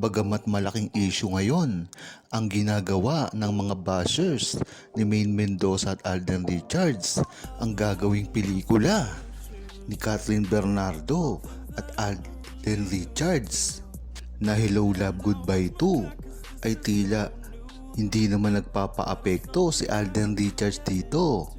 Bagamat malaking issue ngayon ang ginagawa ng mga bashers ni Maine Mendoza at Alden Richards, ang gagawing pelikula ni Kathleen Bernardo at Alden Richards na Hello Love Goodbye 2 ay tila hindi naman nagpapaapekto si Alden Richards dito.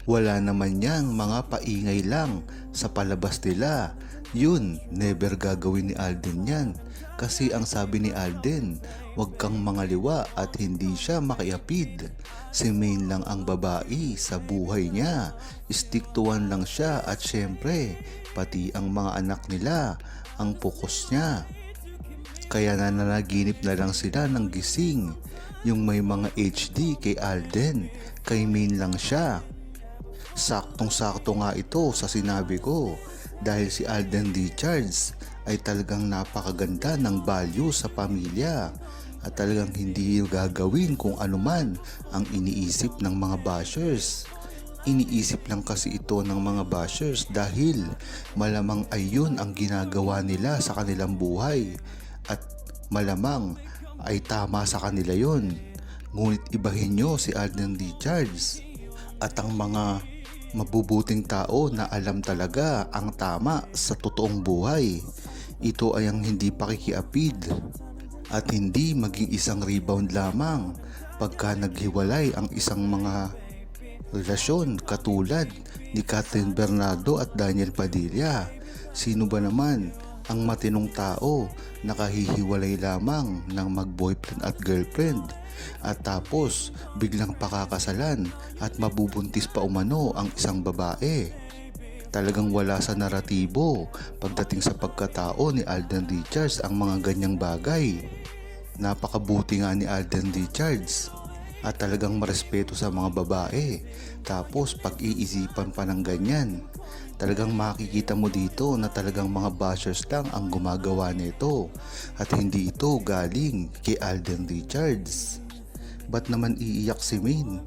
Wala naman yang mga paingay lang sa palabas nila. Yun, never gagawin ni Alden yan. Kasi ang sabi ni Alden, wag kang mangaliwa at hindi siya makiapid. Si Maine lang ang babae sa buhay niya. Stick to one lang siya at syempre, pati ang mga anak nila, ang focus niya. Kaya nananaginip na lang sila ng gising. Yung may mga HD kay Alden, kay Maine lang siya. Saktong-sakto nga ito sa sinabi ko dahil si Alden Richards ay talagang napakaganda ng value sa pamilya at talagang hindi gagawin kung anuman ang iniisip ng mga bashers. Iniisip lang kasi ito ng mga bashers dahil malamang ay yun ang ginagawa nila sa kanilang buhay at malamang ay tama sa kanila yun. Ngunit ibahin nyo si Alden Richards at ang mga mabubuting tao na alam talaga ang tama sa totoong buhay. Ito ay ang hindi pakikiapid at hindi maging isang rebound lamang pagka naghiwalay ang isang mga relasyon katulad ni Kathleen Bernardo at Daniel Padilla. Sino ba naman ang matinong tao na kahihiwalay lamang ng mag-boyfriend at girlfriend at tapos biglang pakakasalan at mabubuntis pa umano ang isang babae? Talagang wala sa naratibo pagdating sa pagkatao ni Alden Richards ang mga ganyang bagay. Napakabuti nga ni Alden Richards at talagang marespeto sa mga babae. Tapos pag-iisipan pa ng ganyan, talagang makikita mo dito na talagang mga bashers lang ang gumagawa nito at hindi ito galing kay Alden Richards. Ba't naman iiyak si Maine?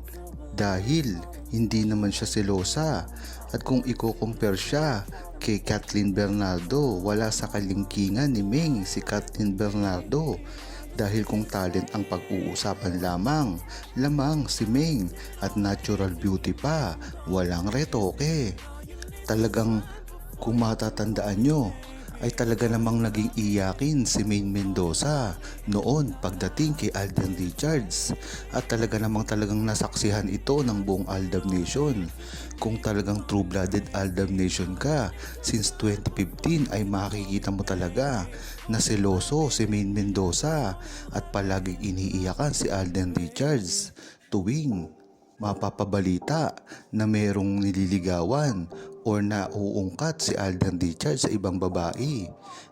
Dahil hindi naman siya selosa at kung i-compare siya kay Kathleen Bernardo, wala sa kalingkingan ni Maine si Kathleen Bernardo. Dahil kung talent ang pag-uusapan lamang si Maine at natural beauty pa, walang retoke. Talagang kung matatandaan nyo, ay talaga namang naging iyakin si Maine Mendoza noon pagdating kay Alden Richards at talaga talagang nasaksihan ito ng buong Aldab Nation. Kung talagang true-blooded Aldab Nation ka since 2015 ay makikita mo talaga na seloso si Maine Mendoza at palaging iniiyakan si Alden Richards tuwing mapapabalita na merong nililigawan or nauungkat si Alden Richards sa ibang babae.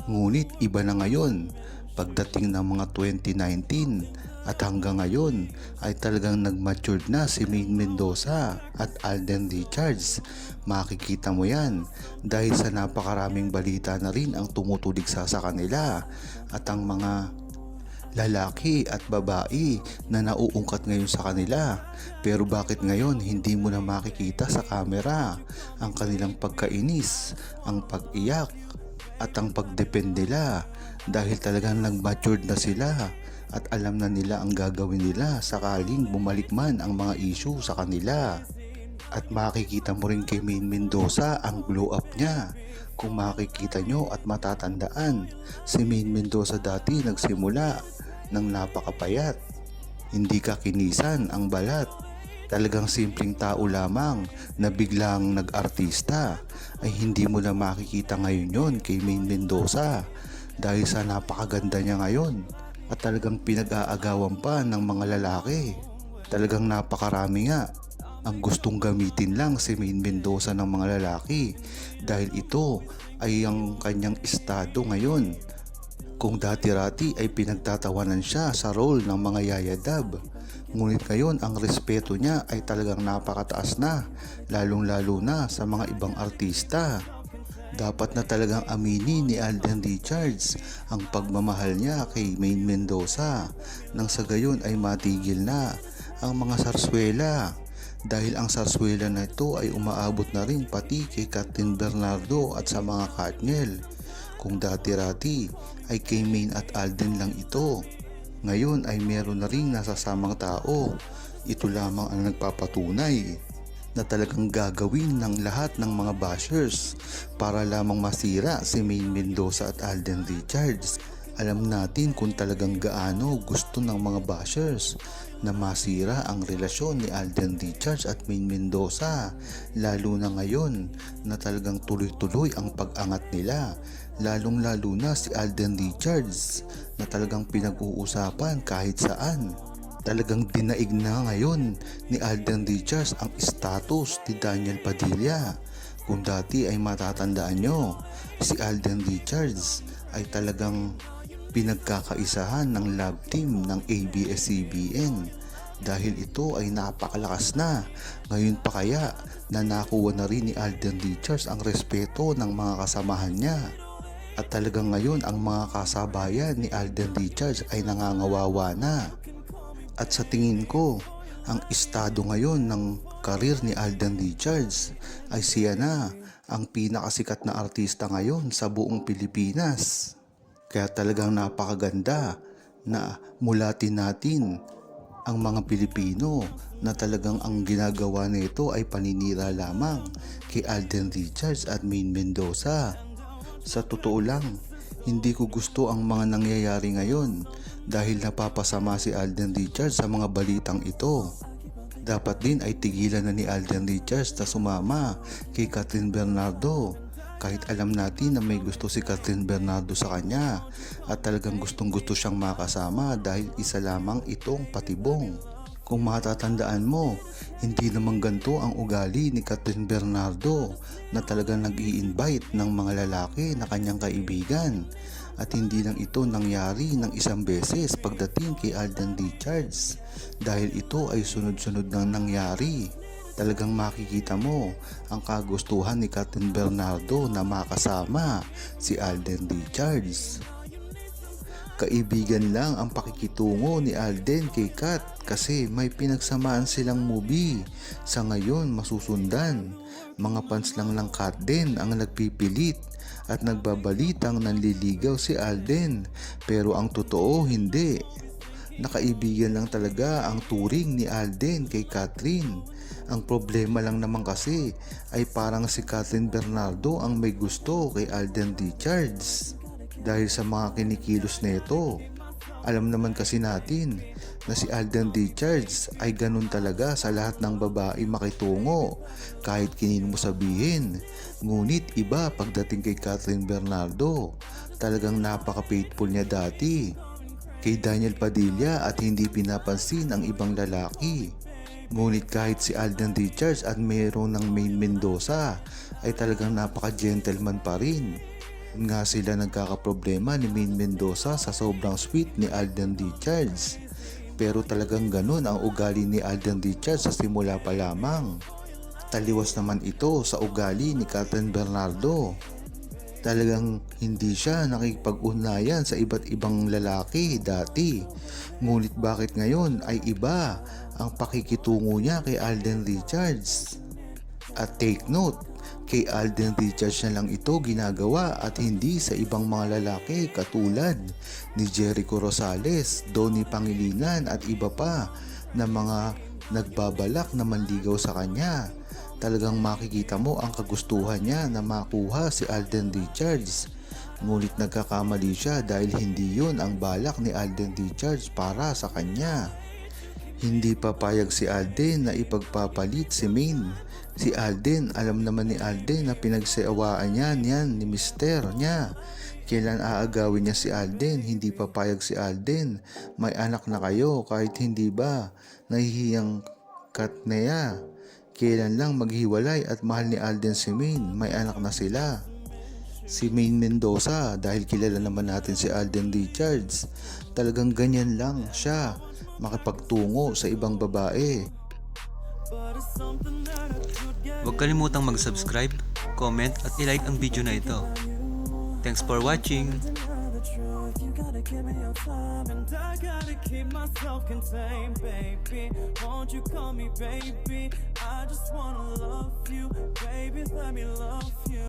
Ngunit iba na ngayon pagdating ng mga 2019 at hanggang ngayon ay talagang nag-matured na si Maine Mendoza at Alden Richards. Makikita mo yan dahil sa napakaraming balita na rin ang tumutuligsa sa kanila at ang mga lalaki at babae na nauungkat ngayon sa kanila. Pero bakit ngayon hindi mo na makikita sa kamera ang kanilang pagkainis, ang pag-iyak at ang pagdepend nila dahil talagang nag-matured na sila at alam na nila ang gagawin nila sakaling bumalik man ang mga issue sa kanila. At makikita mo rin kay Maine Mendoza ang glow up niya. Kung makikita nyo at matatandaan, si Maine Mendoza dati nagsimula ng napakapayat. Hindi kakinisan ang balat. Talagang simpleng tao lamang na biglang nag-artista ay hindi mo na makikita ngayon yon kay Maine Mendoza dahil sa napakaganda niya ngayon at talagang pinag-aagawan pa ng mga lalaki. Talagang napakarami nga ang gustong gamitin lang si Maine Mendoza ng mga lalaki dahil ito ay ang kanyang estado ngayon. Kung dati-rati ay pinagtatawanan siya sa role ng mga yayadab, ngunit ngayon ang respeto niya ay talagang napakataas na, lalong-lalo na sa mga ibang artista. Dapat na talagang aminin ni Alden Richards ang pagmamahal niya kay Maine Mendoza nang sa gayon ay matigil na ang mga sarswela. Dahil ang sarswela na ito ay umaabot na rin pati kay Kathleen Bernardo at sa mga Katniel. Kung dati-rati ay kay Maine at Alden lang ito, ngayon ay meron na ring nasasamang tao. Ito lamang ang nagpapatunay na talagang gagawin ng lahat ng mga bashers para lamang masira si Maine Mendoza at Alden Richards. Alam natin kung talagang gaano gusto ng mga bashers na masira ang relasyon ni Alden Richards at Maine Mendoza, lalo na ngayon na talagang tuloy-tuloy ang pag-angat nila, lalong-lalo na si Alden Richards na talagang pinag-uusapan kahit saan. Talagang dinaig na ngayon ni Alden Richards ang status ni Daniel Padilla. Kung dati ay matatandaan nyo, si Alden Richards ay talagang pinagkakaisahan ng love team ng ABS-CBN dahil ito ay napakalakas na. Ngayon pa kaya na nakuha na rin ni Alden Richards ang respeto ng mga kasamahan niya, at talagang ngayon ang mga kasabayan ni Alden Richards ay nangangawawa na. At sa tingin ko, ang estado ngayon ng karir ni Alden Richards ay siya na ang pinakasikat na artista ngayon sa buong Pilipinas. Kaya talagang napakaganda na mulatin natin ang mga Pilipino na talagang ang ginagawa nito ay paninira lamang kay Alden Richards at Maine Mendoza. Sa totoo lang, hindi ko gusto ang mga nangyayari ngayon dahil napapasama si Alden Richards sa mga balitang ito. Dapat din ay tigilan na ni Alden Richards na sumama kay Kathryn Bernardo. Kahit alam natin na may gusto si Kathryn Bernardo sa kanya at talagang gustong-gusto siyang makasama dahil isa lamang itong patibong. Kung matatandaan mo, hindi naman ganito ang ugali ni Kathryn Bernardo na talagang nag-i-invite ng mga lalaki na kanyang kaibigan. At hindi lang ito nangyari ng isang beses pagdating kay Alden Richards dahil ito ay sunod-sunod nang nangyari. Talagang makikita mo ang kagustuhan ni Kathryn Bernardo na makasama si Alden Richards. Kaibigan lang ang pakikitungo ni Alden kay Kat kasi may pinagsamaan silang movie. Sa ngayon masusundan. Mga fans lang ng Kat din ang nagpipilit at nagbabalitang nanliligaw si Alden, pero ang totoo hindi. Nakaibigan lang talaga ang turing ni Alden kay Kathryn. Ang problema lang naman kasi ay parang si Kathryn Bernardo ang may gusto kay Alden Richards dahil sa mga kinikilos nito. Alam naman kasi natin na si Alden Richards ay ganun talaga sa lahat ng babae makitungo kahit kinin mo sabihin. Ngunit iba pagdating kay Kathryn Bernardo, talagang napaka-faithful niya dati kay Daniel Padilla at hindi pinapansin ang ibang lalaki. Ngunit kahit si Alden Richards at mayroon ng Maine Mendoza ay talagang napaka-gentleman pa rin. Nga sila nagkakaproblema ni Maine Mendoza sa sobrang sweet ni Alden Richards. Pero talagang ganun ang ugali ni Alden Richards sa simula pa lamang. Taliwas naman ito sa ugali ni Kathryn Bernardo. Talagang hindi siya nakikipag-ugnayan sa iba't ibang lalaki dati. Ngunit bakit ngayon ay iba ang pakikitungo niya kay Alden Richards? At take note, kay Alden Richards na lang ito ginagawa at hindi sa ibang mga lalaki katulad ni Jericho Rosales, Donnie Pangilinan at iba pa na mga nagbabalak na manligaw sa kanya. Talagang makikita mo ang kagustuhan niya na makuha si Alden Richards. Ngunit nagkakamali siya dahil hindi yun ang balak ni Alden Richards para sa kanya. Hindi papayag si Alden na ipagpapalit si Maine. Si Alden, alam naman ni Alden na pinagsawaan niya niyan ni mister niya. Kailan aagawin niya si Alden? Hindi papayag si Alden. May anak na kayo kahit hindi ba nahihiyang Katneya. Kailan lang maghiwalay at mahal ni Alden si Maine, may anak na sila. Si Maine Mendoza, dahil kilala naman natin si Alden Richards, talagang ganyan lang siya makipagtungo sa ibang babae. Huwag kalimutang mag-subscribe, comment at i-like ang video na ito. Thanks for watching! Give me your time and I gotta keep myself contained, baby. Won't you call me baby? I just wanna love you, baby, let me love you.